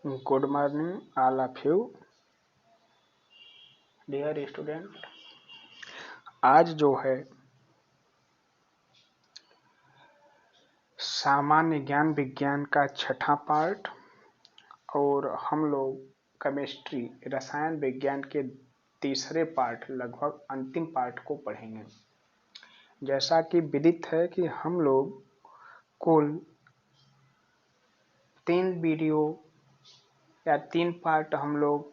Good morning all of you dear student. आज जो है सामान्य ज्ञान विज्ञान का छठा पार्ट और हम लोग केमिस्ट्री रसायन विज्ञान के तीसरे पार्ट लगभग अंतिम पार्ट को पढ़ेंगे। जैसा कि विदित है कि हम लोग कुल 3 वीडियो या 3 पार्ट हम लोग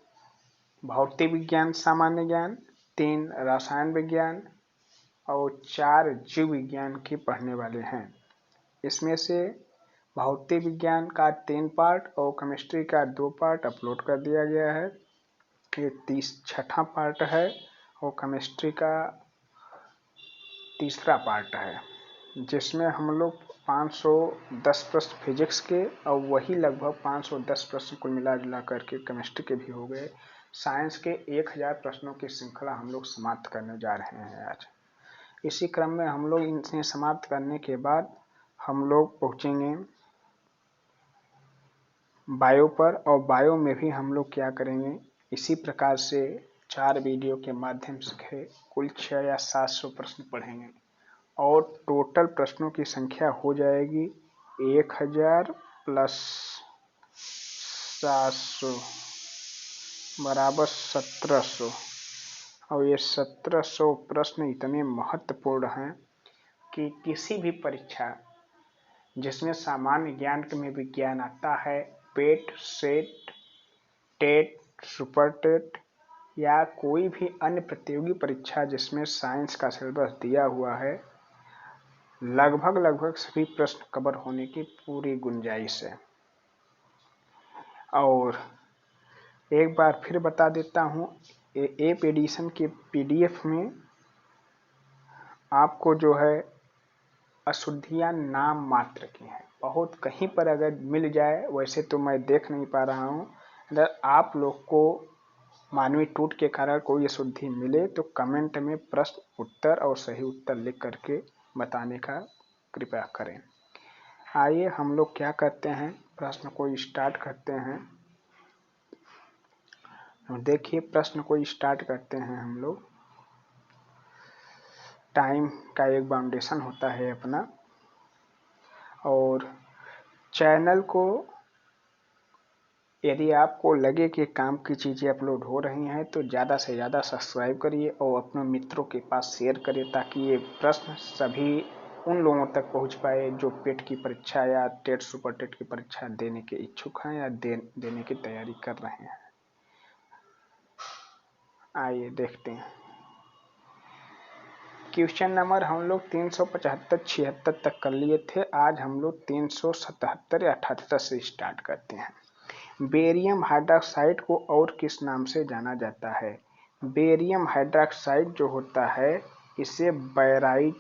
भौतिक विज्ञान सामान्य ज्ञान, 3 रसायन विज्ञान और 4 जीव विज्ञान की पढ़ने वाले हैं। इसमें से भौतिक विज्ञान का 3 पार्ट और केमिस्ट्री का 2 पार्ट अपलोड कर दिया गया है। ये छठा पार्ट है और केमिस्ट्री का तीसरा पार्ट है, जिसमें हम लोग 510 प्रश्न फिजिक्स के और वही लगभग 510 प्रश्न कुल मिला जुला करके केमिस्ट्री के भी हो गए। साइंस के 1000 प्रश्नों की श्रृंखला हम लोग समाप्त करने जा रहे हैं आज। इसी क्रम में हम लोग इन्हें समाप्त करने के बाद हम लोग पहुँचेंगे बायो पर, और बायो में भी हम लोग क्या करेंगे, इसी प्रकार से 4 वीडियो के माध्यम से कुल 600 या 700 प्रश्न पढ़ेंगे और टोटल प्रश्नों की संख्या हो जाएगी 1000 प्लस 700 बराबर 1700। और ये 1700 प्रश्न इतने महत्वपूर्ण हैं कि किसी भी परीक्षा जिसमें सामान्य ज्ञान में विज्ञान आता है, पेट, सेट, टेट, सुपर टेट या कोई भी अन्य प्रतियोगी परीक्षा जिसमें साइंस का सिलेबस दिया हुआ है, लगभग सभी प्रश्न कवर होने की पूरी गुंजाइश है। और एक बार फिर बता देता हूँ, एप एडिशन के पीडीएफ में आपको जो है अशुद्धियाँ नाम मात्र की हैं। बहुत कहीं पर अगर मिल जाए, वैसे तो मैं देख नहीं पा रहा हूँ। अगर आप लोग को मानवीय टूट के कारण कोई अशुद्धि मिले तो कमेंट में प्रश्न उत्तर और सही उत्तर लिख करके बताने का कृपया करें। आइए हम लोग क्या करते हैं, प्रश्न को स्टार्ट करते हैं। देखिए प्रश्न को स्टार्ट करते हैं हम लोग। टाइम का एक बाउंडेशन होता है अपना, और चैनल को यदि आपको लगे कि काम की चीज़ें अपलोड हो रही हैं तो ज़्यादा से ज़्यादा सब्सक्राइब करिए और अपने मित्रों के पास शेयर करिए, ताकि ये प्रश्न सभी उन लोगों तक पहुंच पाए जो पेट की परीक्षा या टेट सुपर टेट की परीक्षा देने के इच्छुक हैं या देने की तैयारी कर रहे हैं। आइए देखते हैं। क्वेश्चन नंबर हम लोग 375-76 तक कर लिए थे। आज हम लोग 377 या 78 से स्टार्ट करते हैं। बेरियम हाइड्रोक्साइड को और किस नाम से जाना जाता है? बेरियम हाइड्रोक्साइड जो होता है, इसे बेराइटा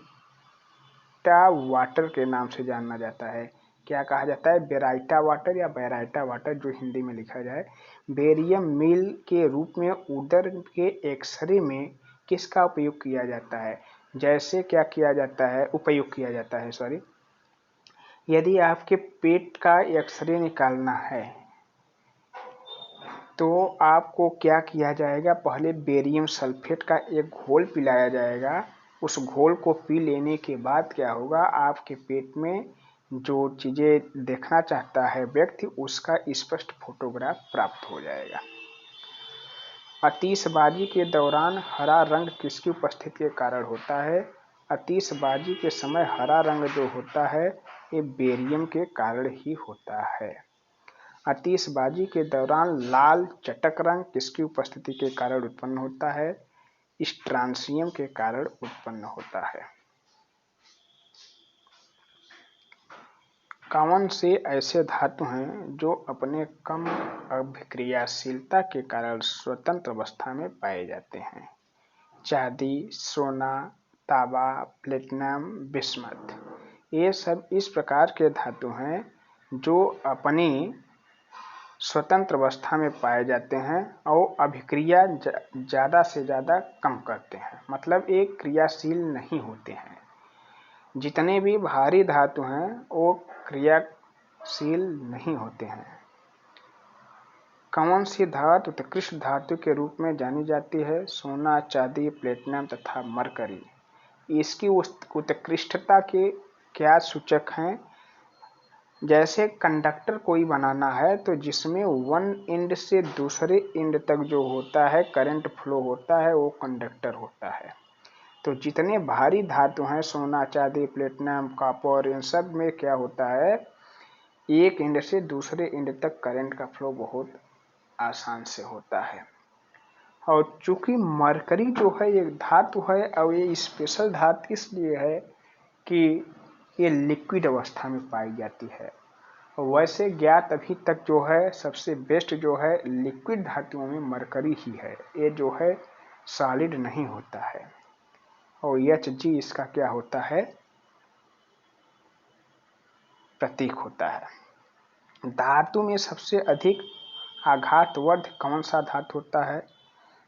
वाटर के नाम से जाना जाता है। क्या कहा जाता है? बेराइटा वाटर या बेराइटा वाटर, जो हिंदी में लिखा जाए। बेरियम मील के रूप में उदर के एक्सरे में किसका उपयोग किया जाता है? जैसे क्या किया जाता है, उपयोग किया जाता है, सॉरी। यदि आपके पेट का एक्सरे निकालना है तो आपको क्या किया जाएगा, पहले बेरियम सल्फेट का एक घोल पिलाया जाएगा। उस घोल को पी लेने के बाद क्या होगा, आपके पेट में जो चीज़ें देखना चाहता है व्यक्ति, उसका स्पष्ट फोटोग्राफ प्राप्त हो जाएगा। आतिशबाजी के दौरान हरा रंग किसकी उपस्थिति के कारण होता है? आतिशबाजी के समय हरा रंग जो होता है, ये बेरियम के कारण ही होता है। आतिशबाजी के दौरान लाल चटक रंग किसकी उपस्थिति के कारण उत्पन्न होता है? स्ट्रांसियम के कारण उत्पन्न होता है। कौन से ऐसे धातु हैं जो अपने कम अभिक्रियाशीलता के कारण स्वतंत्र अवस्था में पाए जाते हैं? चांदी, सोना, तांबा, प्लेटिनम, बिस्मथ। ये सब इस प्रकार के धातु हैं जो अपनी स्वतंत्र अवस्था में पाए जाते हैं और अभिक्रिया ज़्यादा से ज़्यादा कम करते हैं, मतलब एक क्रियाशील नहीं होते हैं। जितने भी भारी धातु हैं वो क्रियाशील नहीं होते हैं। कौन सी धातु उत्कृष्ट धातु के रूप में जानी जाती है? सोना, चांदी, प्लेटिनम तथा मरकरी। इसकी उत्कृष्टता के क्या सूचक हैं? जैसे कंडक्टर कोई बनाना है तो जिसमें वन एंड से दूसरे एंड तक जो होता है करंट फ्लो होता है वो कंडक्टर होता है। तो जितने भारी धातु हैं सोना, चांदी, प्लेटिनम, कॉपर, इन सब में क्या होता है, एक एंड से दूसरे एंड तक करंट का फ्लो बहुत आसान से होता है। और चूंकि मरकरी जो है एक धातु है और ये स्पेशल धातु इसलिए है कि ये लिक्विड अवस्था में पाई जाती है। वैसे ज्ञात अभी तक जो है सबसे बेस्ट जो है लिक्विड धातुओं में मरकरी ही है। ये जो है सॉलिड नहीं होता है। और Hg इसका क्या होता है, प्रतीक होता है। धातु में सबसे अधिक आघातवर्ध कौन सा धातु होता है?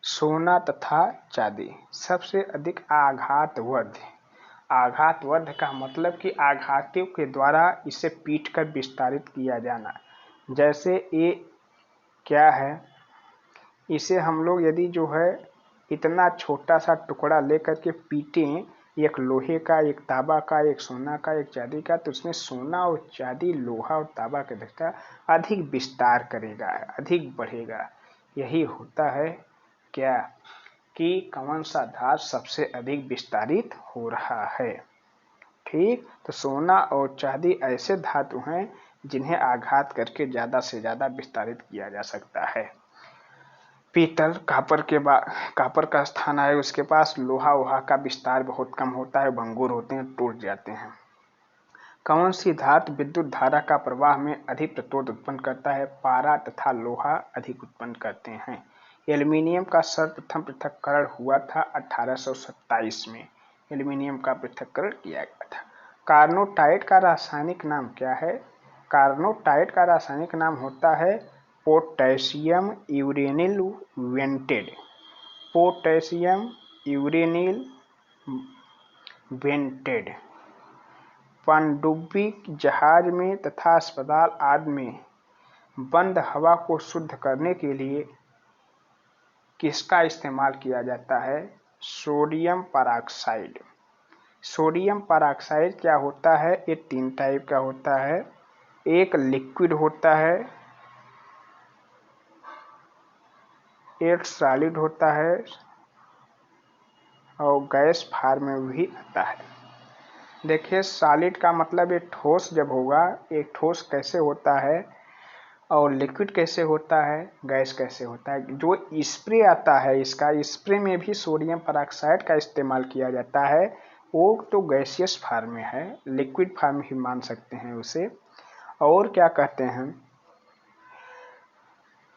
सोना तथा चांदी। सबसे अधिक आघातवर्ध। आघातवर्ध का मतलब कि आघातों के द्वारा इसे पीट कर विस्तारित किया जाना। जैसे ये क्या है, इसे हम लोग यदि जो है इतना छोटा सा टुकड़ा लेकर के पीटें, एक लोहे का, एक तांबा का, एक सोना का, एक चांदी का, तो उसमें सोना और चांदी, लोहा और तांबा के दृष्टा अधिक विस्तार करेगा, अधिक बढ़ेगा। यही होता है क्या कि कौन सा धातु सबसे अधिक विस्तारित हो रहा है। ठीक, तो सोना और चांदी ऐसे धातु हैं जिन्हें आघात करके ज्यादा से ज्यादा विस्तारित किया जा सकता है। पीतल, कापर का स्थान है उसके पास, लोहा वोहा का विस्तार बहुत कम होता है, भंगुर होते हैं, टूट जाते हैं। कौन सी धातु विद्युत धारा का प्रवाह में अधिक प्रतिरोध उत्पन्न करता है? पारा तथा लोहा अधिक उत्पन्न करते हैं। एल्यूमीनियम का सर्वप्रथम पृथक्करण हुआ था 1827 में। एल्यूमीनियम का पृथक्करण किया गया था। कार्नोटाइट का रासायनिक नाम क्या है? कार्नोटाइट का रासायनिक नाम होता है पोटेशियम यूरेनिल वेंटेड। पोटेशियम यूरेनिल वेंटेड। पनडुब्बी जहाज में तथा अस्पताल आदि में बंद हवा को शुद्ध करने के लिए किसका इस्तेमाल किया जाता है? Sodium peroxide. सोडियम परऑक्साइड क्या होता है? ये 3 टाइप का होता है। एक लिक्विड होता है, एक सॉलिड होता है और गैस फॉर्म में भी आता है। देखिए, सॉलिड का मतलब एक ठोस जब होगा, एक ठोस कैसे होता है और लिक्विड कैसे होता है, गैस कैसे होता है। जो स्प्रे आता है, इसका स्प्रे में भी सोडियम परऑक्साइड का इस्तेमाल किया जाता है। वो तो गैसियस फॉर्म में है, लिक्विड फॉर्म ही मान सकते हैं उसे। और क्या कहते हैं,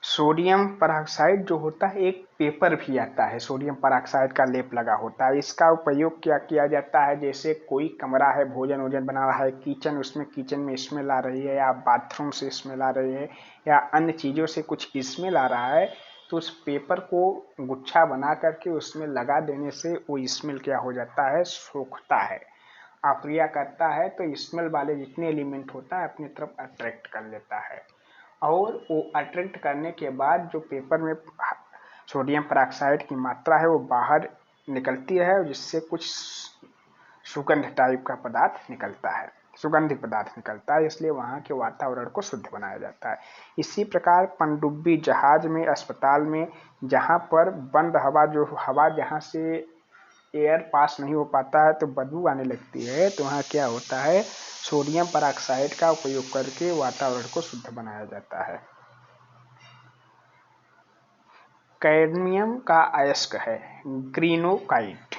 सोडियम परऑक्साइड जो होता है, एक पेपर भी आता है सोडियम परऑक्साइड का लेप लगा होता है। इसका उपयोग क्या किया जाता है? जैसे कोई कमरा है, भोजन वोजन बना रहा है, किचन, उसमें किचन में स्मेल आ रही है या बाथरूम से स्मेल आ रही है या अन्य चीज़ों से कुछ स्मेल आ रहा है, तो उस पेपर को गुच्छा बना करके उसमें लगा देने से वो स्मेल क्या हो जाता है, सोखता है, अप्रिया करता है। तो स्मेल वाले जितने एलिमेंट होता है अपनी तरफ अट्रैक्ट कर लेता है। और वो अट्रैक्ट करने के बाद जो पेपर में सोडियम परऑक्साइड की मात्रा है वो बाहर निकलती है, जिससे कुछ सुगंध टाइप का पदार्थ निकलता है, सुगंधी पदार्थ निकलता है। इसलिए वहाँ के वातावरण को शुद्ध बनाया जाता है। इसी प्रकार पनडुब्बी जहाज में, अस्पताल में, जहाँ पर बंद हवा, जो हवा जहाँ से एयर पास नहीं हो पाता है तो बदबू आने लगती है, तो वहाँ क्या होता है, सोडियम परऑक्साइड का उपयोग करके वातावरण को शुद्ध बनाया जाता है। कैडमियम का अयस्क है ग्रीनोकाइट।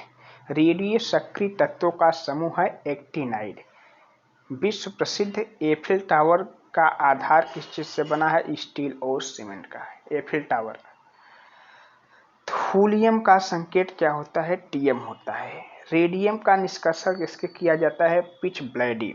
रेडियो सक्रिय तत्वों का समूह है एक्टिनाइड। विश्व प्रसिद्ध एफिल टावर का आधार किस चीज से बना है? स्टील और सीमेंट का। Eiffel tower. थूलियम का संकेत क्या होता है? टीएम होता है। रेडियम का निष्कर्षण इसके किया जाता है पिच ब्लेडी।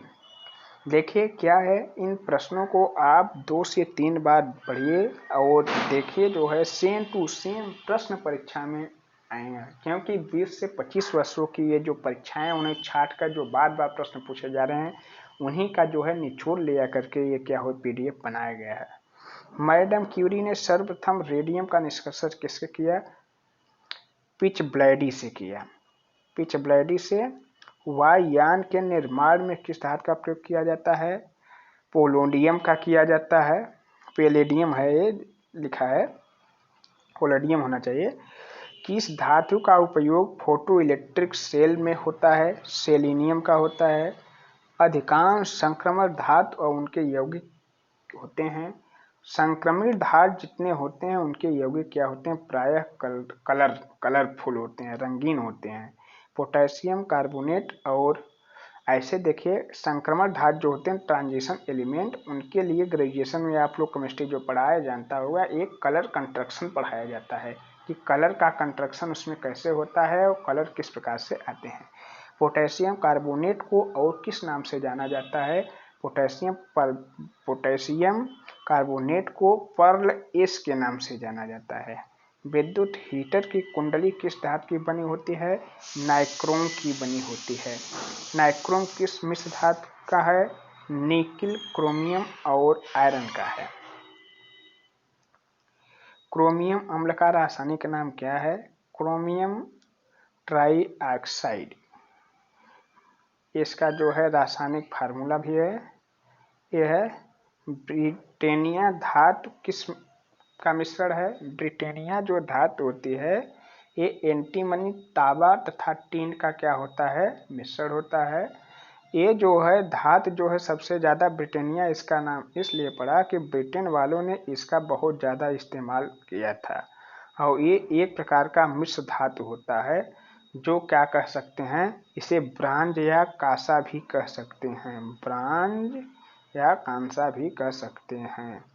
देखिए क्या है, इन प्रश्नों को आप 2 से 3 बार पढ़िए और देखिए, जो है सेम टू सेम प्रश्न परीक्षा में आएंगे। क्योंकि 20 से 25 वर्षों की ये जो परीक्षाएं, उन्हें छाट कर जो बार बार प्रश्न पूछे जा रहे हैं, उन्हीं का जो है निचोड़ ले करके ये क्या हो, पीडीएफ बनाया गया है। मैडम क्यूरी ने सर्वप्रथम रेडियम का निष्कर्षण किससे किया? पिच ब्लैडी से किया। पिच ब्लैडी से। वायुयान के निर्माण में किस धातु का प्रयोग किया जाता है? पोलोडियम का किया जाता है। पैलेडियम है ये लिखा है, पोलोडियम होना चाहिए। किस धातु का उपयोग फोटो इलेक्ट्रिक सेल में होता है? सेलेनियम का होता है। अधिकांश संक्रमण धातु और उनके यौगिक होते हैं। संक्रमित धातु जितने होते हैं उनके यौगिक क्या होते हैं? प्रायः कलरफुल होते हैं, रंगीन होते हैं। पोटेशियम कार्बोनेट और ऐसे देखिए संक्रमण धातु जो होते हैं ट्रांजिशन एलिमेंट, उनके लिए ग्रेजुएशन में आप लोग केमिस्ट्री जो पढ़ाया जानता होगा, एक कलर कंस्ट्रक्शन पढ़ाया जाता है कि कलर का कंस्ट्रक्शन उसमें कैसे होता है और कलर किस प्रकार से आते हैं। पोटेशियम कार्बोनेट को और किस नाम से जाना जाता है? पोटेशियम कार्बोनेट को पर्ल एस के नाम से जाना जाता है। विद्युत हीटर की कुंडली किस धातु की बनी होती है? नाइक्रोम की बनी होती है। नाइक्रोम किस मिश्र धातु का है? निकिल, क्रोमियम और आयरन का है। क्रोमियम अम्ल का रासायनिक नाम क्या है? Chromium trioxide. इसका जो है रासायनिक फार्मूला भी है, यह है ब्रिटेनिया धातु किस का मिश्रण है? ब्रिटेनिया जो धातु होती है ये एंटीमनी, तांबा तथा टीन का क्या होता है? मिश्रण होता है। ये जो है धातु जो है सबसे ज़्यादा ब्रिटेनिया इसका नाम इसलिए पड़ा कि ब्रिटेन वालों ने इसका बहुत ज़्यादा इस्तेमाल किया था और ये एक प्रकार का मिश्र धातु होता है जो क्या कह सकते हैं, इसे ब्रांज या कांसा भी कह सकते हैं। ब्रांज या कांसा भी कह सकते हैं।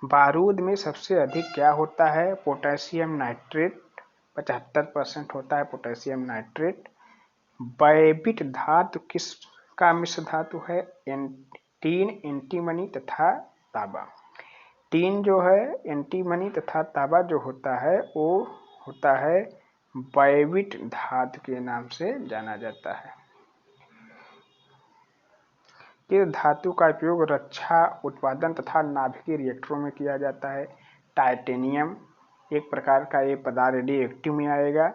बारूद में सबसे अधिक क्या होता है? पोटेशियम नाइट्रेट 75% होता है पोटेशियम नाइट्रेट। बायबिट धातु किस का मिश्र धातु है? टीन, एंटीमनी तथा तांबा। टीन जो है एंटीमनी तथा तांबा जो होता है वो होता है बायबिट धातु के नाम से जाना जाता है। किस धातु का उपयोग रक्षा उत्पादन तथा नाभिकीय रिएक्टरों में किया जाता है? टाइटेनियम एक प्रकार का ये पदार्थ रेडियो एक्टिव में आएगा।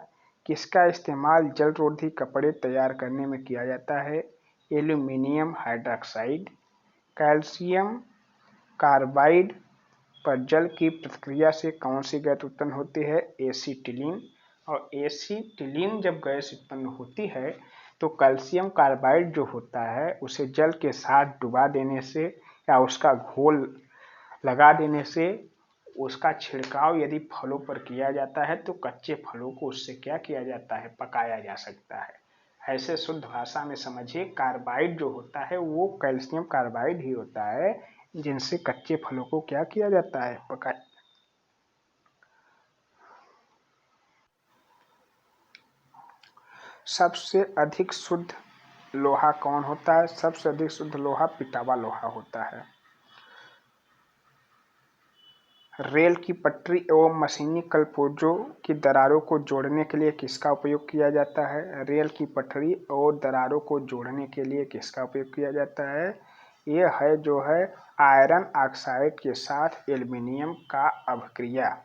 किसका इस्तेमाल जल रोधी कपड़े तैयार करने में किया जाता है? Aluminium hydroxide. कैल्शियम कार्बाइड पर जल की प्रतिक्रिया से कौन सी गैस उत्पन्न होती है? एसीटिलीन। और एसीटिलीन जब गैस उत्पन्न होती है तो कैल्शियम कार्बाइड जो होता है उसे जल के साथ डुबा देने से या उसका घोल लगा देने से उसका छिड़काव यदि फलों पर किया जाता है तो कच्चे फलों को उससे क्या किया जाता है? पकाया जा सकता है। ऐसे शुद्ध भाषा में समझिए, कार्बाइड जो होता है वो कैल्शियम कार्बाइड ही होता है जिनसे कच्चे फलों को क्या किया जाता है? पकाया। सबसे अधिक शुद्ध लोहा कौन होता है? सबसे अधिक शुद्ध लोहा पिटावा लोहा होता है। रेल की पटरी एवं मशीनी कलपुर्जों की दरारों को जोड़ने के लिए किसका उपयोग किया जाता है? रेल की पटरी और दरारों को जोड़ने के लिए किसका उपयोग किया जाता है? ये है जो है आयरन ऑक्साइड के साथ एल्युमिनियम का अभिक्रिया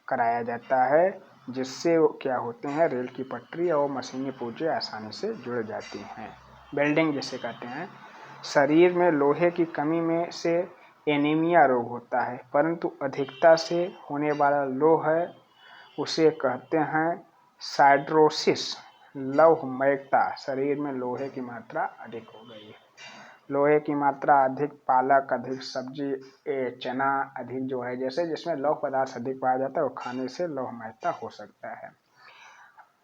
कराया जाता है, जिससे क्या होते हैं रेल की पटरी और मशीनी पुर्जे आसानी से जुड़ जाती हैं। वेल्डिंग जिसे कहते हैं। शरीर में लोहे की कमी में से एनीमिया रोग होता है, परंतु अधिकता से होने वाला लोह है उसे कहते हैं साइड्रोसिस। लौहमयता, शरीर में लोहे की मात्रा अधिक हो गई है। लोहे की मात्रा अधिक, पालक अधिक, सब्जी चना अधिक जो है जैसे जिसमें लौह पदार्थ अधिक पाया जाता है वो खाने से लौहमयता हो सकता है।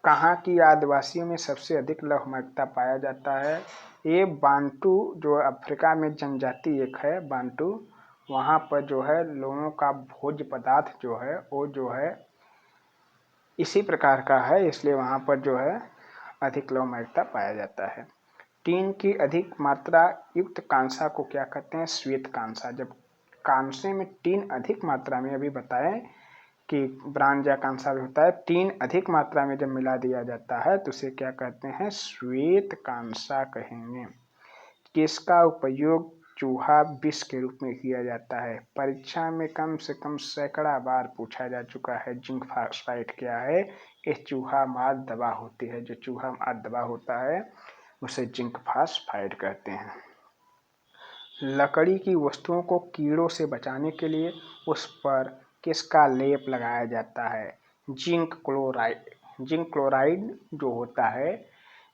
कहाँ की आदिवासियों में सबसे अधिक लौहमयता पाया जाता है? ये बांटू जो अफ्रीका में जनजाति एक है बांटू, वहाँ पर जो है लोगों का भोज्य पदार्थ जो है वो जो है इसी प्रकार का है, इसलिए वहाँ पर जो है अधिक लौहमयता पाया जाता है। टीन की अधिक मात्रा युक्त कांसा को क्या कहते हैं? श्वेत कांसा। जब कांसे में टीन अधिक मात्रा में, अभी बताएं कि ब्रांज या कांसा भी होता है, टीन अधिक मात्रा में जब मिला दिया जाता है तो उसे क्या कहते हैं? श्वेत कांसा कहेंगे। किसका उपयोग चूहा विष के रूप में किया जाता है। परीक्षा में कम से कम सैकड़ा बार पूछा जा चुका है जिंक फॉस्फाइड क्या है। ये चूहा मार दवा होती है, जो चूहा मार दवा होता है उसे जिंक फॉस्फाइड कहते हैं। लकड़ी की वस्तुओं को कीड़ों से बचाने के लिए उस पर किसका लेप लगाया जाता है? Zinc chloride. जिंक क्लोराइड जो होता है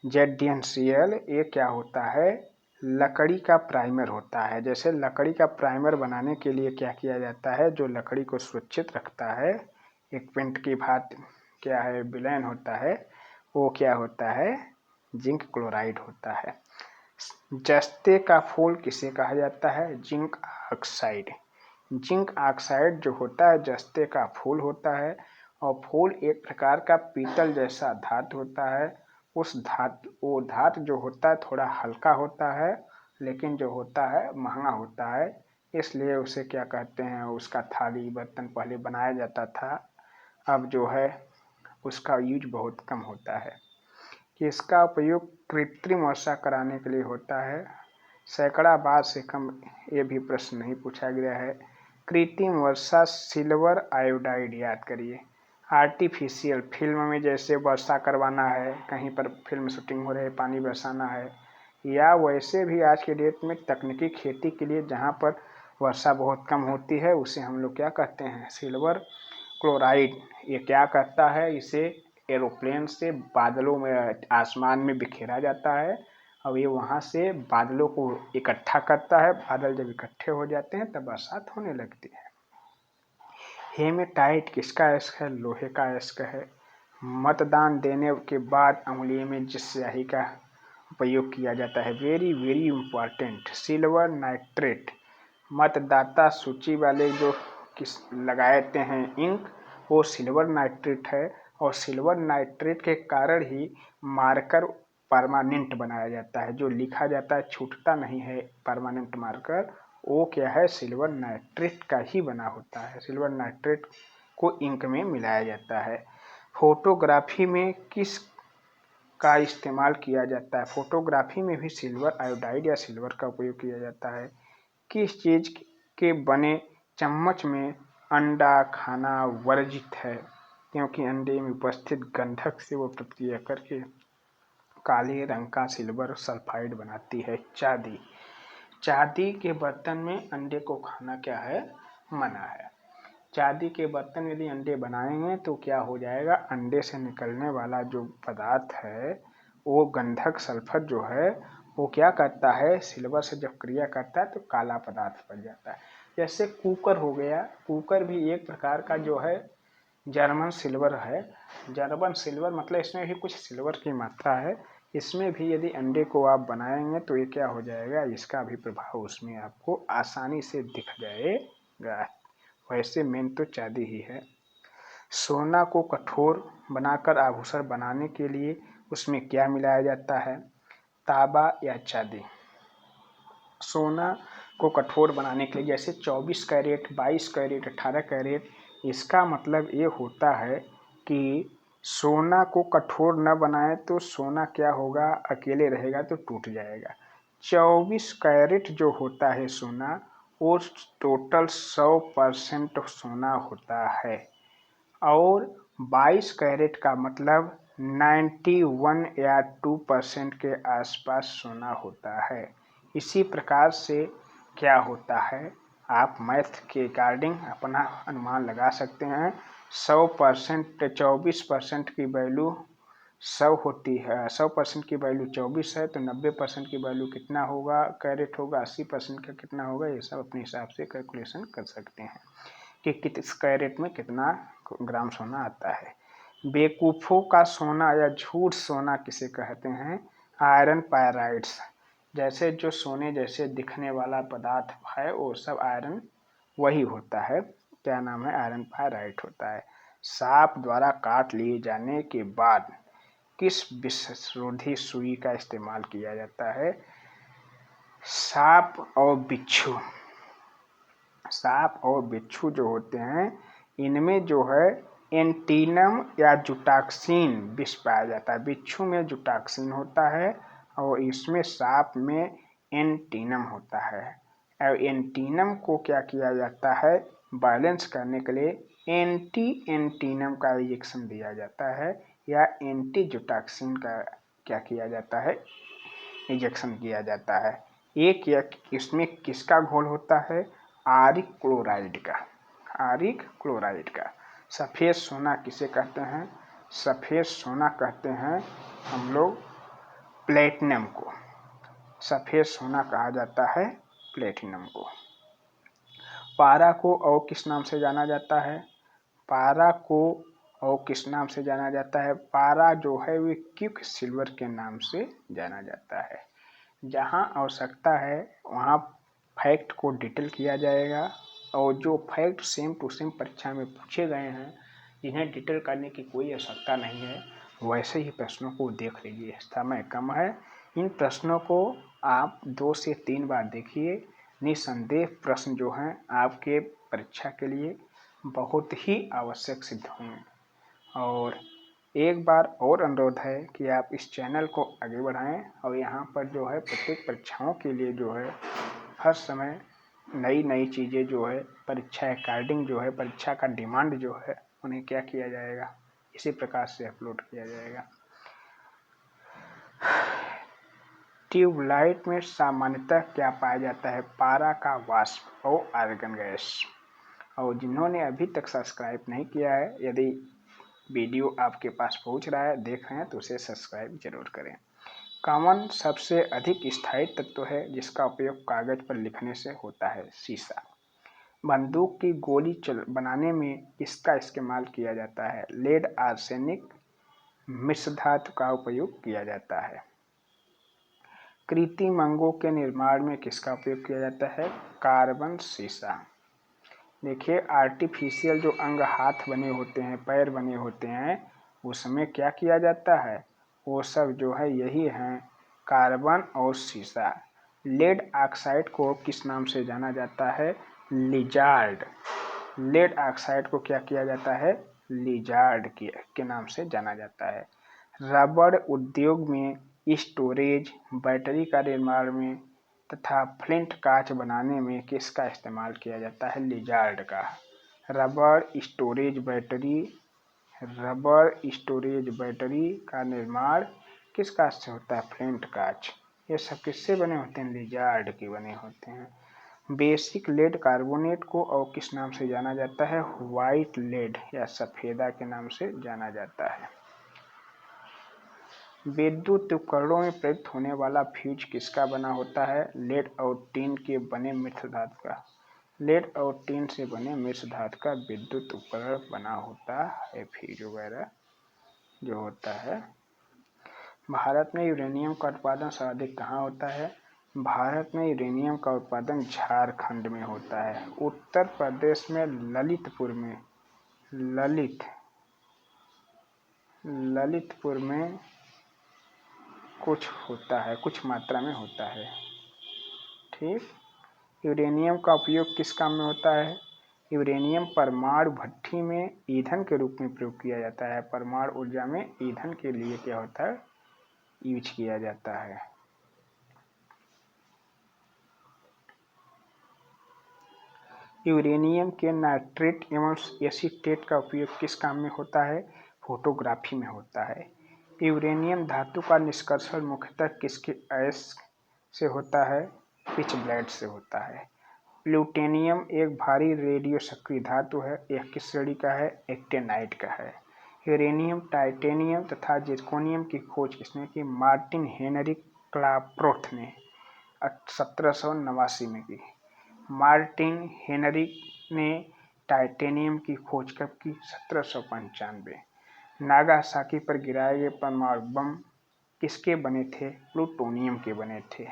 ZnCl, ये क्या होता है? लकड़ी का प्राइमर होता है। जैसे लकड़ी का प्राइमर बनाने के लिए क्या किया जाता है, जो लकड़ी को सुरक्षित रखता है, एक पेंट की भांति क्या है विलयन होता है, वो क्या होता है? जिंक क्लोराइड होता है। जस्ते का फूल किसे कहा जाता है? Zinc oxide. जिंक ऑक्साइड जो होता है जस्ते का फूल होता है, और फूल एक प्रकार का पीतल जैसा धातु होता है। वो धातु जो होता है थोड़ा हल्का होता है, लेकिन जो होता है महंगा होता है, इसलिए उसे क्या कहते हैं, उसका थाली बर्तन पहले बनाया जाता था, अब जो है उसका यूज बहुत कम होता है। कि इसका उपयोग कृत्रिम वर्षा कराने के लिए होता है। सैकड़ा बार से कम ये भी प्रश्न नहीं पूछा गया है। कृत्रिम वर्षा सिल्वर आयोडाइड याद करिए। आर्टिफिशियल फिल्म में जैसे वर्षा करवाना है, कहीं पर फिल्म शूटिंग हो रही है, पानी बरसाना है, या वैसे भी आज के डेट में तकनीकी खेती के लिए जहाँ पर वर्षा बहुत कम होती है उसे हम लोग क्या कहते हैं? Silver chloride. ये क्या करता है? इसे एरोप्लेन से बादलों में आसमान में बिखेरा जाता है, और ये वहाँ से बादलों को इकट्ठा करता है। बादल जब इकट्ठे हो जाते हैं तब बरसात होने लगती है। हेमेटाइट किसका अयस्क है? लोहे का अयस्क है। मतदान देने के बाद अंगुली में जिस स्याही का उपयोग किया जाता है, very very important, silver nitrate. मतदाता सूची वाले जो किस लगाते हैं इंक, वो सिल्वर नाइट्रेट है, और सिल्वर नाइट्रेट के कारण ही मार्कर परमानेंट बनाया जाता है। जो लिखा जाता है छूटता नहीं है, परमानेंट मार्कर, वो क्या है? सिल्वर नाइट्रेट का ही बना होता है। सिल्वर नाइट्रेट को इंक में मिलाया जाता है। फोटोग्राफी में किस का इस्तेमाल किया जाता है? फोटोग्राफी में भी सिल्वर आयोडाइड या सिल्वर का उपयोग किया जाता है। किस चीज के बने चम्मच में अंडा खाना वर्जित है? क्योंकि अंडे में उपस्थित गंधक से वो प्रतिक्रिया करके काले रंग का सिल्वर सल्फाइड बनाती है। चांदी। चांदी के बर्तन में अंडे को खाना क्या है? मना है। चांदी के बर्तन यदि अंडे बनाएंगे तो क्या हो जाएगा? अंडे से निकलने वाला जो पदार्थ है, वो गंधक सल्फर जो है, वो क्या करता है? सिल्वर से जब क्रिया करता है तो काला पदार्थ बन जाता है। जैसे कुकर हो गया, कुकर भी एक प्रकार का जो है जर्मन सिल्वर है। जर्मन सिल्वर मतलब इसमें भी कुछ सिल्वर की मात्रा है। इसमें भी यदि अंडे को आप बनाएंगे तो ये क्या हो जाएगा? इसका भी प्रभाव उसमें आपको आसानी से दिख जाएगा। वैसे मेन तो चांदी ही है। सोना को कठोर बनाकर आभूषण बनाने के लिए उसमें क्या मिलाया जाता है? तांबा या चांदी? सोना को कठोर बनाने के लिए जैसे 24 कैरेट, 22 कैरेट, 18 कैरेट, इसका मतलब ये होता है कि सोना को कठोर न बनाए तो सोना क्या होगा? अकेले रहेगा तो टूट जाएगा। 24 कैरेट जो होता है सोना, वो टोटल 100% सोना होता है, और 22 कैरेट का मतलब 91 या 2% के आसपास सोना होता है। इसी प्रकार से क्या होता है, आप मैथ के अकॉर्डिंग अपना अनुमान लगा सकते हैं। 100% 24% की वैल्यू 100 होती है, 100% की वैल्यू 24 है, तो 90% की वैल्यू कितना होगा? कैरेट होगा। 80% का कितना होगा? ये सब अपने हिसाब से कैलकुलेशन कर सकते हैं कि किस कैरेट में कितना ग्राम सोना आता है। बेवकूफ़ों का सोना या झूठ सोना किसे कहते हैं? आयरन पायराइड्स। जैसे जो सोने जैसे दिखने वाला पदार्थ है वो सब आयरन वही होता है। क्या नाम है? आयरन पायराइड होता है। सांप द्वारा काट लिए जाने के बाद किस विषरोधी सुई का इस्तेमाल किया जाता है? सांप और बिच्छू। सांप और बिच्छू जो होते हैं, इनमें जो है एंटीनम या जुटाक्सिन विष पाया जाता है। बिच्छू में जुटाक्सिन होता है और इसमें सांप में एंटीनम होता है। और एंटीनम को क्या किया जाता है, बैलेंस करने के लिए एंटी एंटीनम का इंजेक्शन दिया जाता है या एंटीजोटॉक्सिन का क्या किया जाता है, इंजेक्शन किया जाता है। एक या इसमें किसका घोल होता है, आरिक क्लोराइड का, आरिक क्लोराइड का। सफ़ेद सोना किसे कहते हैं, सफ़ेद सोना कहते हैं हम लोग प्लेटिनम को, सफ़ेद सोना कहा जाता है प्लेटिनम को। पारा को और किस नाम से जाना जाता है, पारा को और किस नाम से जाना जाता है, पारा जो है वे क्विक सिल्वर के नाम से जाना जाता है। जहाँ आवश्यकता है वहाँ फैक्ट को डिटेल किया जाएगा और जो फैक्ट सेम टू सेम परीक्षा में पूछे गए हैं, जिन्हें डिटेल करने की कोई आवश्यकता नहीं है, वैसे ही प्रश्नों को देख लीजिए। समय कम है, इन प्रश्नों को आप 2 से 3 बार देखिए। निसंदेह प्रश्न जो हैं आपके परीक्षा के लिए बहुत ही आवश्यक सिद्ध होंगे। और एक बार और अनुरोध है कि आप इस चैनल को आगे बढ़ाएं और यहाँ पर जो है प्रत्येक परीक्षाओं के लिए जो है हर समय नई नई चीज़ें जो है परीक्षा अकॉर्डिंग जो है परीक्षा का डिमांड जो है उन्हें क्या किया जाएगा, इसी प्रकार से अपलोड किया जाएगा। ट्यूबलाइट में सामान्यतः क्या पाया जाता है, पारा का वाष्प और आर्गन गैस। और जिन्होंने अभी तक सब्सक्राइब नहीं किया है, यदि वीडियो आपके पास पहुंच रहा है, देख रहे हैं, तो उसे सब्सक्राइब जरूर करें। कॉमन सबसे अधिक स्थायी तत्व है जिसका उपयोग कागज पर लिखने से होता है, शीशा। बंदूक की गोली बनाने में किसका इस्तेमाल किया जाता है, लेड आर्सेनिक मिश्र धातु का उपयोग किया जाता है। कृत्रिम अंगों के निर्माण में किसका उपयोग किया जाता है, कार्बन शीशा। देखिए आर्टिफिशियल जो अंग हाथ बने होते हैं, पैर बने होते हैं, उसमें क्या किया जाता है, वो सब जो है यही हैं, कार्बन और शीशा। लेड ऑक्साइड को किस नाम से जाना जाता है, लिजार्ड। लेड ऑक्साइड को क्या किया जाता है, लिजार्ड के नाम से जाना जाता है। रबड़ उद्योग में स्टोरेज, बैटरी का निर्माण में तथा फ्लिंट कांच बनाने में किसका इस्तेमाल किया जाता है, लिजार्ड का। रबड़ स्टोरेज बैटरी, रबड़ स्टोरेज बैटरी का निर्माण किस कांच से होता है, फ्लिंट कांच। ये सब किससे बने होते हैं, लिजार्ड के बने होते हैं। बेसिक लेड कार्बोनेट को और किस नाम से जाना जाता है, व्हाइट लेड या सफेदा के नाम से जाना जाता है। विद्युत उपकरणों में प्रयुक्त होने वाला फ्यूज किसका बना होता है, लेड और टीन के बने मिश्र धातु का। लेड और टीन से बने मिश्र धातु का विद्युत उपकरण बना होता है, फ्यूज वगैरह जो होता है। भारत में यूरेनियम का उत्पादन सर्वाधिक कहाँ होता है, भारत में यूरेनियम का उत्पादन झारखंड में होता है। उत्तर प्रदेश में ललितपुर में कुछ होता है, कुछ मात्रा में होता है। ठीक। यूरेनियम का उपयोग किस काम में होता है, यूरेनियम परमाणु भट्ठी में ईंधन के रूप में प्रयोग किया जाता है। परमाणु ऊर्जा में ईंधन के लिए क्या होता है, यूज किया जाता है। यूरेनियम के नाइट्रेट एवं एसीटेट का उपयोग किस काम में होता है, फोटोग्राफी में होता है। यूरेनियम धातु का निष्कर्षण मुख्यतः किसके अयस्क से होता है, पिच ब्लेड से होता है। प्लूटोनियम एक भारी रेडियो सक्रिय धातु है, यह किस श्रेणी का है, एक्टिनाइड का है। यूरेनियम, टाइटेनियम तथा जिर्कोनियम की खोज किसने की, मार्टिन हेनरी क्लाप्रॉथ ने 1789 में की। मार्टिन हेनरी ने टाइटेनियम की खोज कब की, 1795। नागासाकी पर गिराए गए परमाणु बम किसके बने थे, प्लूटोनियम के बने थे।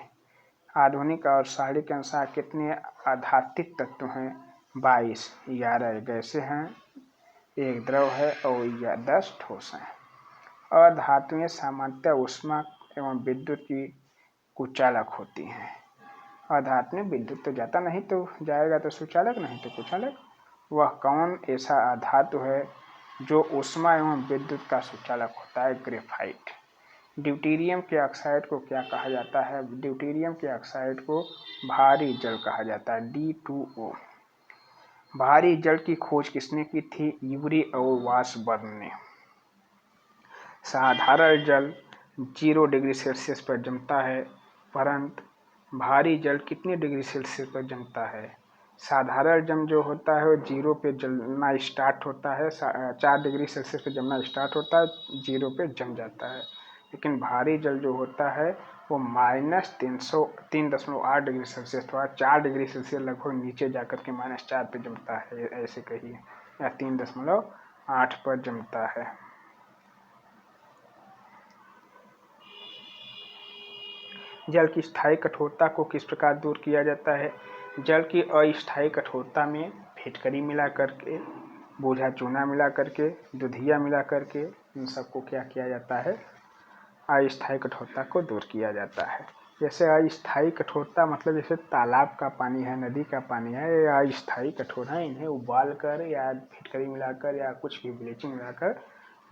आधुनिक और सारणी के अनुसार कितने आधात्मिक तत्व हैं, 22। 11 गैसें हैं, 1 द्रव है और 10 ठोस हैं। अधातुएं सामान्यतः ऊष्मा एवं विद्युत की कुचालक होती हैं। अधातु में विद्युत तो जाता नहीं तो जाएगा तो सुचालक, नहीं तो कुचालक। वह कौन ऐसा धातु है जो ऊष्मा एवं विद्युत का सुचालक होता है, ग्रेफाइट। ड्यूटेरियम के ऑक्साइड को क्या कहा जाता है? ड्यूटेरियम के ऑक्साइड को भारी जल कहा जाता है, D2O। भारी जल की खोज किसने की थी? यूरी और वाशबर्न ने। साधारण जल 0 डिग्री सेल्सियस पर जमता है, परंतु भारी जल कितने डिग्री सेल्सियस पर जमता है? साधारण जल जो होता है वो 0 पे जलना स्टार्ट होता है, 4 डिग्री सेल्सियस पे जमना स्टार्ट होता है, 0 पे जम जाता है। लेकिन भारी जल जो होता है वो -3.8 डिग्री सेल्सियस, थोड़ा 4 डिग्री सेल्सियस लगभग नीचे जाकर के -4 पे जमता है, ऐसे कहिए, या 3.8 पर जमता है। जल की स्थायी कठोरता को किस प्रकार दूर किया जाता है? जल की अस्थायी कठोरता में फिटकरी मिला करके, बूझा चूना मिला करके, दुधिया मिला करके, इन सबको क्या किया जाता है? अस्थायी कठोरता को दूर किया जाता है। जैसे अस्थायी कठोरता मतलब जैसे तालाब का पानी है, नदी का पानी है, ये अस्थायी कठोर है, इन्हें उबाल कर या फिटकरी मिलाकर या कुछ भी ब्लीचिंग मिलाकर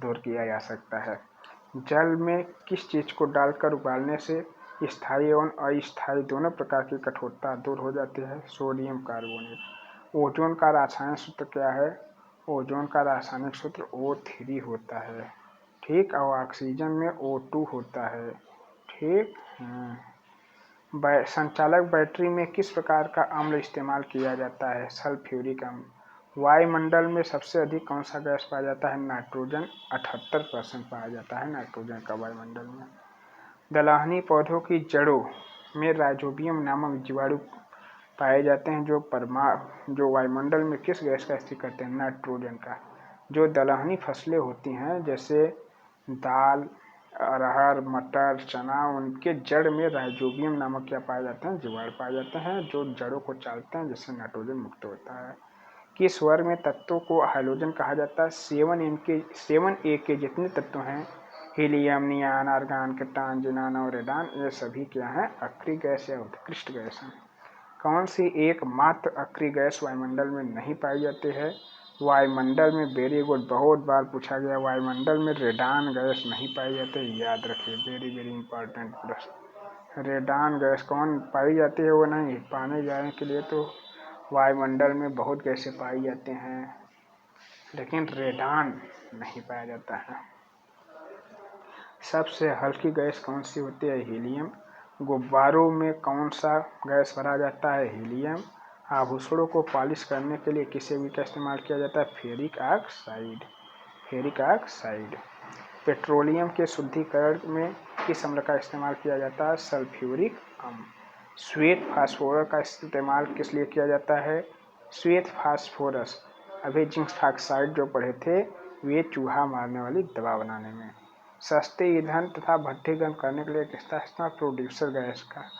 दूर किया जा सकता है। जल में किस चीज़ को डालकर उबालने से स्थायी एवं अस्थायी दोनों प्रकार की कठोरता दूर हो जाती है? Sodium carbonate. ओजोन का रासायनिक सूत्र क्या है? ओजोन का रासायनिक सूत्र O3 होता है, ठीक, और ऑक्सीजन में O2 होता है, ठीक। संचालक बैटरी में किस प्रकार का अम्ल इस्तेमाल किया जाता है? सल्फ्यूरिक अम्ल। वायुमंडल में सबसे अधिक कौन सा गैस पाया जाता है? नाइट्रोजन, 78% पाया जाता है नाइट्रोजन का वायुमंडल में। दलहनी पौधों की जड़ों में राइजोबियम नामक जीवाणु पाए जाते हैं जो वायुमंडल में किस गैस का स्थिर करते हैं? नाइट्रोजन का। जो दलहनी फसलें होती हैं जैसे दाल, अरहर, मटर, चना, उनके जड़ में राइजोबियम नामक क्या पाए जाते हैं? जीवाणु पाए जाते हैं जो जड़ों को चालते हैं, जिससे नाइट्रोजन मुक्त होता है। किस वर्ग में तत्वों को हाइड्रोजन कहा जाता है? 7A के जितने तत्व हैं, हीलियम, नियान, आर्गन, केटान, जिनान और रेडान, ये सभी क्या हैं? अक्रिय गैस या उत्कृष्ट गैस हैं। कौन सी एकमात्र अक्रिय गैस वायुमंडल में नहीं पाई जाती है? वायुमंडल में, वेरी गुड, बहुत बार पूछा गया, वायुमंडल में रेडान गैस नहीं पाई जाती, याद रखिए, वेरी वेरी इंपॉर्टेंट प्रश्न। रेडान गैस कौन पाई जाती है? वो नहीं, पाने जाने के लिए तो वायुमंडल में बहुत गैसें पाई जाती हैं, लेकिन रेडान नहीं पाया जाता है। सबसे हल्की गैस कौन सी होती है? हीलियम। गुब्बारों में कौन सा गैस भरा जाता है? हीलियम। आभूषणों को पॉलिश करने के लिए किस एवी का इस्तेमाल किया जाता है? Ferric oxide. Ferric oxide. Petroleum के शुद्धिकरण में किस अम्ल का इस्तेमाल किया जाता है? सल्फ्यूरिक अम्ल। श्वेत फास्फोरस का इस्तेमाल किस लिए किया जाता है? श्वेत फास्फोरस, अभी जिंक ऑक्साइड जो पढ़े थे, वे चूहा मारने वाली दवा बनाने में। सस्ते ईंधन तथा भट्ठी गर्म करने के लिए किसका इस्तेमाल? प्रोड्यूसर गैस का।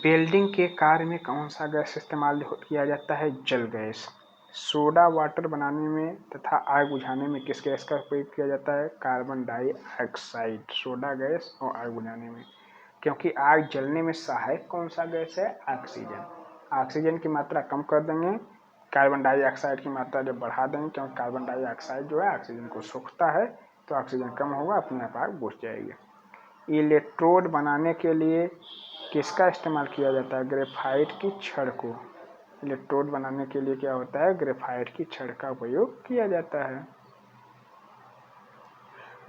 वेल्डिंग के कार्य में कौन सा गैस इस्तेमाल किया जाता है? जल गैस। सोडा वाटर बनाने में तथा आग बुझाने में किस गैस का उपयोग किया जाता है? Carbon dioxide. सोडा गैस और आग बुझाने में, क्योंकि आग जलने में सहायक कौन सा गैस है? ऑक्सीजन। ऑक्सीजन की मात्रा कम कर देंगे, कार्बन डाइऑक्साइड की मात्रा जब बढ़ा देंगे, क्योंकि कार्बन डाइऑक्साइड जो है ऑक्सीजन को सोखता है, तो ऑक्सीजन कम होगा, अपने आप आग बुझ जाएगी। इलेक्ट्रोड बनाने के लिए किसका इस्तेमाल किया जाता है? ग्रेफाइट की छड़ को। इलेक्ट्रोड बनाने के लिए क्या होता है? ग्रेफाइट की छड़ का उपयोग किया जाता है।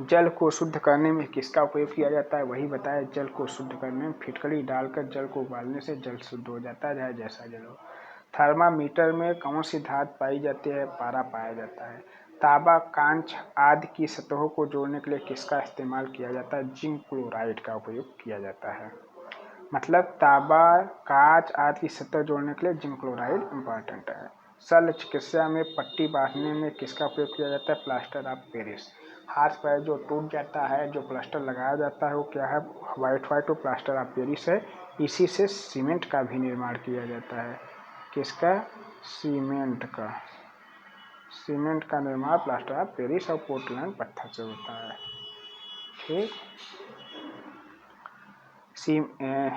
जल को शुद्ध करने में किसका उपयोग किया जाता है? वही बताया, जल को शुद्ध करने में फिटकरी डालकर जल को उबालने से जल शुद्ध हो जाता है, चाहे जैसा जल हो। थर्मामीटर में कौन सी धातु पाई जाती है? पारा पाया जाता है। तांबा, कांच आदि की सतहों को जोड़ने के लिए किसका इस्तेमाल किया जाता है? जिंक क्लोराइड का उपयोग किया जाता है। मतलब तांबा, कांच आदि की सतह जोड़ने के लिए जिंक क्लोराइड इम्पॉर्टेंट है। शल्य चिकित्सा में पट्टी बांधने में किसका उपयोग किया जाता है? Plaster of Paris. हाथ पैर जो टूट जाता है, जो प्लास्टर लगाया जाता है, वो क्या है? व्हाइट और प्लास्टर ऑफ पेरिस है। इसी से सीमेंट का भी निर्माण किया जाता है। किसका? सीमेंट का। सीमेंट का निर्माण प्लास्टर ऑफ पेरिस और पोर्टलैंड पत्थर से होता है, ठीक।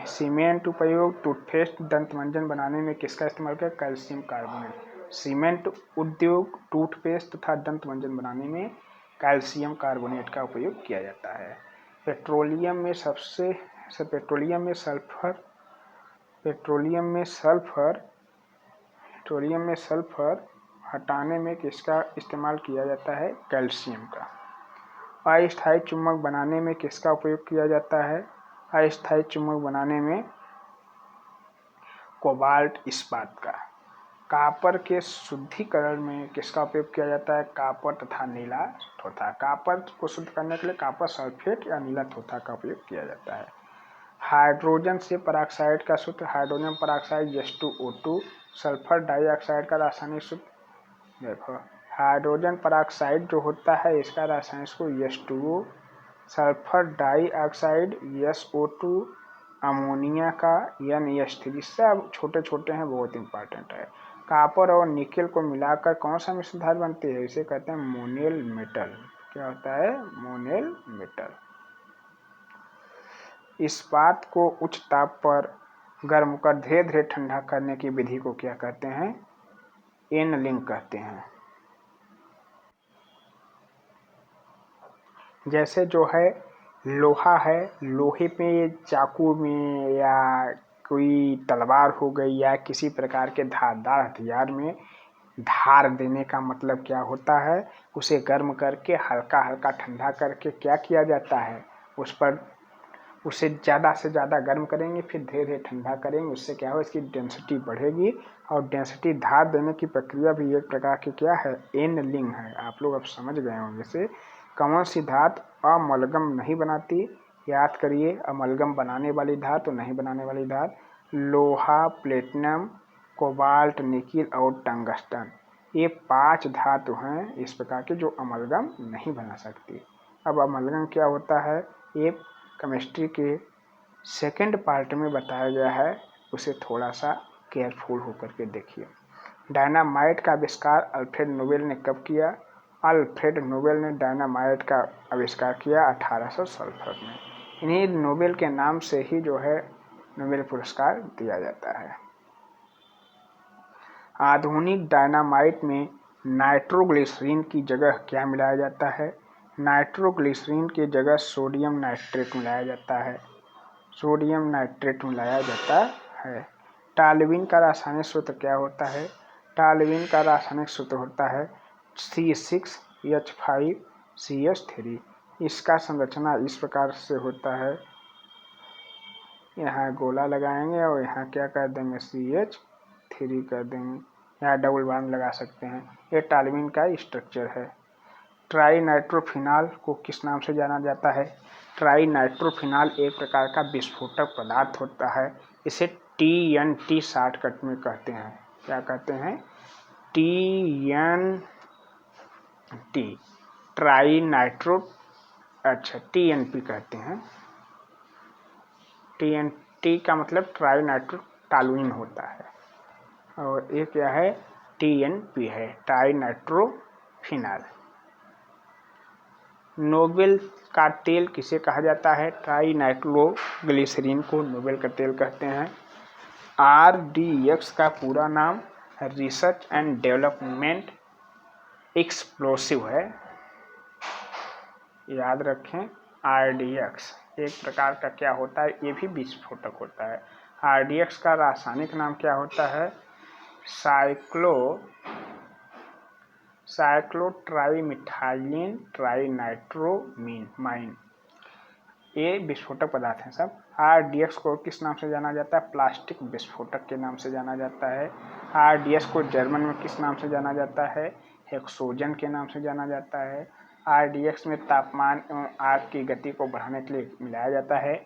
सीमेंट उपयोग टूथपेस्ट, दंत मंजन बनाने में किसका इस्तेमाल किया? Calcium carbonate. सीमेंट उद्योग टूथपेस्ट तथा दंत मंजन बनाने में कैल्शियम कार्बोनेट का उपयोग किया जाता है। पेट्रोलियम में सल्फर हटाने में किसका इस्तेमाल किया जाता है? कैल्शियम का। अस्थायी चुंबक बनाने में किसका उपयोग किया जाता है? अस्थायी चुंबक बनाने में कोबाल्ट इस्पात का। कॉपर के शुद्धिकरण में किसका उपयोग किया जाता है? कॉपर तथा नीला थोथा। कॉपर को शुद्ध करने के लिए कॉपर सल्फेट या नीला थोथा का उपयोग किया जाता है। हाइड्रोजन से पराक्साइड का सूत्र hydrogen peroxide H2O2। Sulphur dioxide का रासायनिक सूत्र देखो, हाइड्रोजन पराक्साइड जो होता है इसका रासायनिक सूत्र H2O, sulphur dioxide SO2, ammonia का NH3। सब छोटे छोटे हैं, बहुत इंपॉर्टेंट है। कॉपर और निकेल को मिलाकर कौन सा मिश्र धातु बनती है? इसे कहते हैं मोनेल मेटल। क्या होता है? Monel metal. इस्पात को उच्च ताप पर गर्म कर धीरे धीरे ठंडा करने की विधि को क्या कहते हैं? एनलिंग कहते हैं। जैसे जो है लोहा है, लोहे पे चाकू में या कोई तलवार हो गई या किसी प्रकार के धारदार हथियार में धार देने का मतलब क्या होता है? उसे गर्म करके हल्का हल्का ठंडा करके क्या किया जाता है? उस पर उसे ज़्यादा से ज़्यादा गर्म करेंगे, फिर धीरे धीरे ठंडा करेंगे। उससे क्या हो, इसकी डेंसिटी बढ़ेगी। और डेंसिटी धार देने की प्रक्रिया भी एक प्रकार की क्या है? एनलिंग है। आप लोग अब समझ गए होंगे। से कौन सी धातु अमलगम नहीं बनाती? याद करिए, अमलगम बनाने वाली धातु, नहीं बनाने वाली धातु लोहा, प्लेटिनम, कोबाल्ट, निकिल और टंगस्टन। ये 5 धातु हैं इस प्रकार के जो अमलगम नहीं बना सकती। अब अमलगम क्या होता है, ये केमिस्ट्री के सेकंड पार्ट में बताया गया है, उसे थोड़ा सा केयरफुल होकर के देखिए। डायनामाइट का आविष्कार अल्फ्रेड नोबेल ने कब किया? अल्फ्रेड नोबेल ने डायनामाइट का आविष्कार किया 1867 में। इन्हीं नोबेल के नाम से ही जो है नोबेल पुरस्कार दिया जाता है। आधुनिक डायनामाइट में नाइट्रोग्लिसरीन की जगह क्या मिलाया जाता है? नाइट्रोग्लिसरीन की जगह सोडियम नाइट्रेट मिलाया जाता है। सोडियम नाइट्रेट मिलाया जाता है। टॉल्यूइन का रासायनिक सूत्र क्या होता है? टॉल्यूइन का रासायनिक सूत्र होता है C6H5CH3। इसका संरचना इस प्रकार से होता है, यहाँ गोला लगाएंगे और यहाँ क्या कर देंगे? CH3 कर देंगे। यहाँ डबल बॉन्ड लगा सकते हैं। ये टॉल्यूइन का स्ट्रक्चर है। ट्राइनाइट्रोफिनॉल को किस नाम से जाना जाता है? ट्राइनाइट्रोफिनॉल एक प्रकार का विस्फोटक पदार्थ होता है। इसे TNT शॉर्टकट में कहते हैं। क्या कहते हैं? TNT, ट्राइनाइट्रो, अच्छा TNP कहते हैं। TNT का मतलब ट्राइनाइट्रो टॉल्यूइन होता है और ये क्या है? TNP है, ट्राइनाइट्रोफिनॉल। नोबेल का तेल किसे कहा जाता है? ट्राइनाइट्रोग्लिसरीन को नोबेल का तेल कहते हैं। RDX का पूरा नाम रिसर्च एंड डेवलपमेंट एक्सप्लोसिव है, याद रखें। RDX एक प्रकार का क्या होता है? ये भी विस्फोटक होता है। RDX का रासायनिक नाम क्या होता है? साइक्लोट्राइमिथाइलिन ट्राइनाइट्रोमाइन। ये विस्फोटक पदार्थ हैं सब। RDX को किस नाम से जाना जाता है? प्लास्टिक विस्फोटक के नाम से जाना जाता है। RDX को जर्मन में किस नाम से जाना जाता है? हेक्सोजन के नाम से जाना जाता है। RDX में तापमान एवं आग की गति को बढ़ाने के लिए मिलाया जाता है।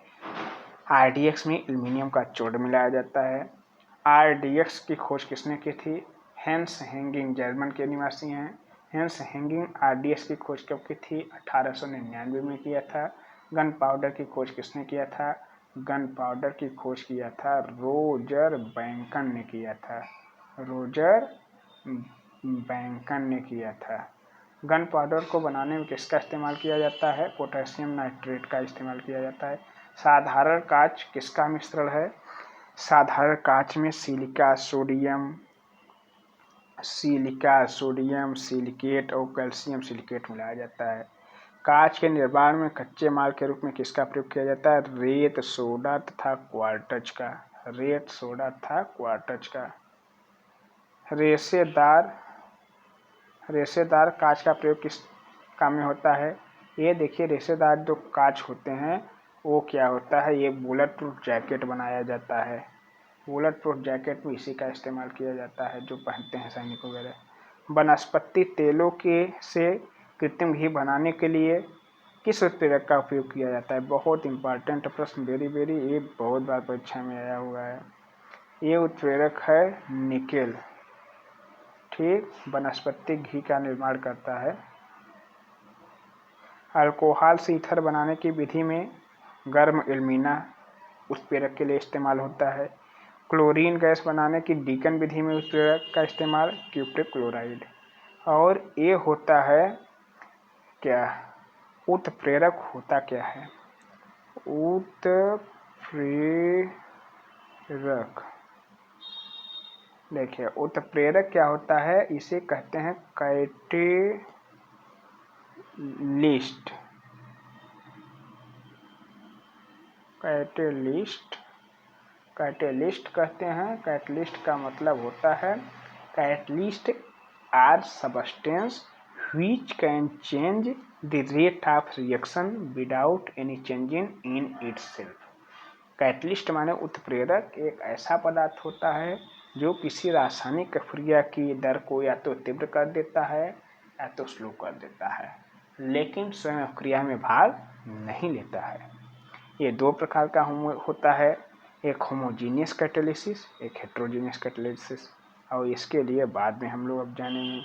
RDX में एल्युमिनियम का चोड मिलाया जाता है। RDX की खोज किसने की थी? हेंस हेंगिंग जर्मन के निवासी हैं। हेंस हेंगिंग RDX की खोज कब की थी? 1899 में किया था। गन पाउडर की खोज किसने किया था? गन पाउडर की खोज किया था रोजर बैंकन ने किया था। रोजर बैंकन ने किया था। गन पाउडर को बनाने में किसका इस्तेमाल किया जाता है? पोटेशियम नाइट्रेट का इस्तेमाल किया जाता है। साधारण कांच किसका मिश्रण है? साधारण कांच में सिलिका सोडियम सिलिकेट और कैल्शियम सिलिकेट मिलाया जाता है। कांच के निर्माण में कच्चे माल के रूप में किसका प्रयोग किया जाता है? रेत, सोडा तथा क्वार्ट्ज का। रेत, सोडा तथा क्वार्ट्ज का। रेशेदार कांच का प्रयोग किस काम में होता है? ये देखिए, रेशेदार जो कांच होते हैं वो क्या होता है, ये बुलेट प्रूफ जैकेट बनाया जाता है। बुलेट प्रूफ जैकेट में इसी का इस्तेमाल किया जाता है, जो पहनते हैं सैनिक वगैरह। वनस्पति तेलों से कृत्रिम घी बनाने के लिए किस उत्प्रेरक का उपयोग किया जाता है? बहुत इंपॉर्टेंट प्रश्न, वेरी ये बहुत बार परीक्षा में आया हुआ है। ये उत्प्रेरक है निकेल। ठीक, वनस्पति घी का निर्माण करता है। अल्कोहल से ईथर बनाने की विधि में गर्म एल्यूमिना उत्प्रेरक के लिए इस्तेमाल होता है। क्लोरीन गैस बनाने की डीकन विधि में उत्प्रेरक का इस्तेमाल क्यूप्रिक क्लोराइड। और ये होता है क्या? उत्प्रेरक होता क्या है? उत्प्रेरक, देखिए उत्प्रेरक क्या होता है, इसे कहते हैं कैटेलिस्ट। कैटेलिस्ट कहते हैं। कैटलिस्ट का मतलब होता है, catalyst are substance which can change the rate of reaction without any changing in itself। Catalyst माने उत्प्रेरक एक ऐसा पदार्थ होता है जो किसी रासायनिक क्रिया की दर को या तो तीव्र कर देता है या तो स्लो कर देता है, लेकिन स्वयं क्रिया में भाग नहीं लेता है। ये दो प्रकार का होता है, एक होमोजीनियस कैटालिसिस, एक हेट्रोजीनियस कैटालिसिस, और इसके लिए बाद में हम लोग अब जानेंगे।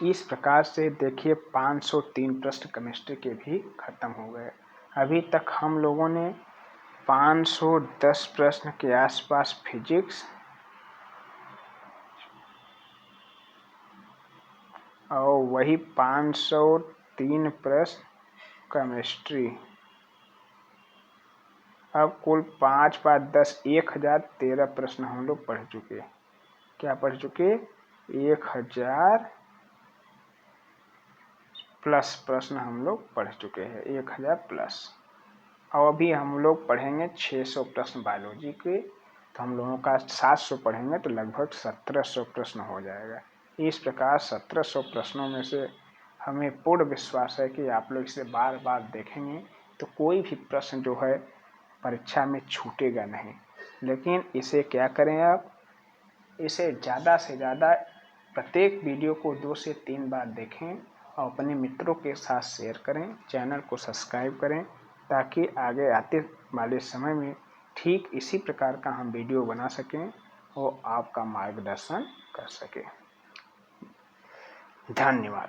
इस प्रकार से देखिए 503 प्रश्न केमिस्ट्री के भी खत्म हो गए। अभी तक हम लोगों ने 510 प्रश्न के आसपास फिजिक्स और वही 503 प्रश्न केमिस्ट्री, अब कुल 5 × 10 1013 प्रश्न हम लोग पढ़ चुके। क्या पढ़ चुके? 1000 प्लस प्रश्न हम लोग पढ़ चुके हैं, 1000 प्लस। और अभी हम लोग पढ़ेंगे 600 प्रश्न बायोलॉजी के, तो हम लोगों का 700 पढ़ेंगे तो लगभग 1700 प्रश्न हो जाएगा। इस प्रकार 1700 प्रश्नों में से हमें पूर्ण विश्वास है कि आप लोग इसे बार बार देखेंगे तो कोई भी प्रश्न जो है परीक्षा में छूटेगा नहीं। लेकिन इसे क्या करें, आप इसे ज़्यादा से ज़्यादा प्रत्येक वीडियो को 2 से 3 बार देखें और अपने मित्रों के साथ शेयर करें, चैनल को सब्सक्राइब करें, ताकि आगे आते वाले समय में ठीक इसी प्रकार का हम वीडियो बना सकें और आपका मार्गदर्शन कर सकें। धन्यवाद।